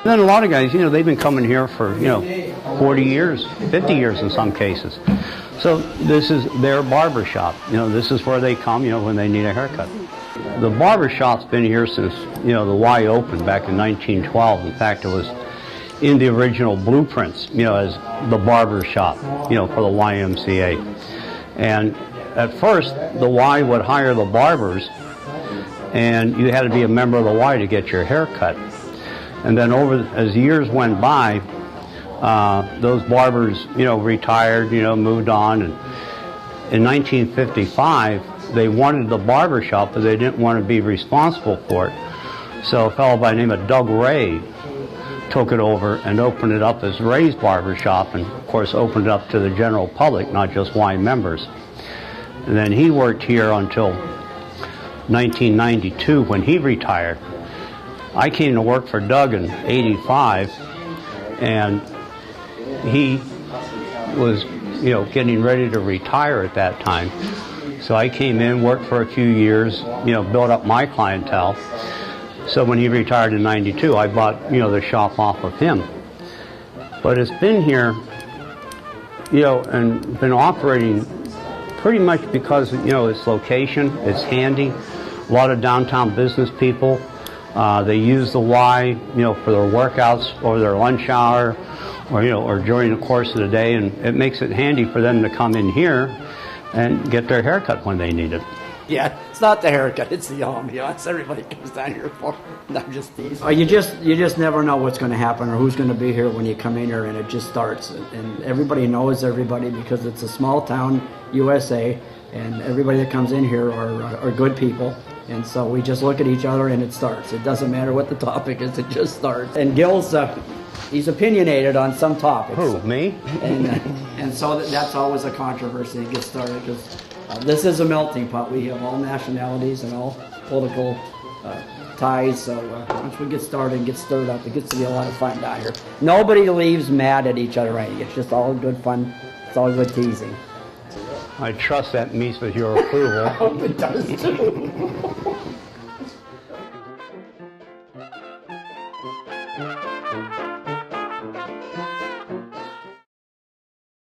Then a lot of guys, they've been coming here for, 40 years, 50 years in some cases. So this is their barber shop. This is where they come, when they need a haircut. The barber shop's been here since, the Y opened back in 1912. In fact, it was in the original blueprints, as the barber shop, for the YMCA. And at first, the Y would hire the barbers, and you had to be a member of the Y to get your hair cut. And then as years went by, those barbers, retired, moved on. And in 1955, they wanted the barber shop, but they didn't want to be responsible for it. So a fellow by the name of Doug Ray took it over and opened it up as Ray's Barber Shop, and of course opened it up to the general public, not just Y members. And then he worked here until 1992 when he retired. I came to work for Doug in '85, and he was, getting ready to retire at that time. So I came in, worked for a few years, built up my clientele. So when he retired in '92, I bought, the shop off of him. But it's been here, and been operating pretty much because, its location, it's handy. A lot of downtown business people, they use the Y, for their workouts or their lunch hour, or during the course of the day, and it makes it handy for them to come in here and get their haircut when they need it. Yeah, it's not the haircut, it's the ambiance. Everybody comes down here for. I'm just teasing. You just never know what's going to happen or who's going to be here when you come in here, and it just starts. And everybody knows everybody because it's a small town, USA, and everybody that comes in here are good people. And so we just look at each other and it starts. It doesn't matter what the topic is, it just starts. And Gil's, he's opinionated on some topics. Who, me? And so that's always a controversy that gets started because this is a melting pot. We have all nationalities and all political ties. So once we get started and get stirred up, it gets to be a lot of fun down here. Nobody leaves mad at each other. Right? It's just all good fun. It's all good teasing. I trust that meets with your approval. I hope it does too.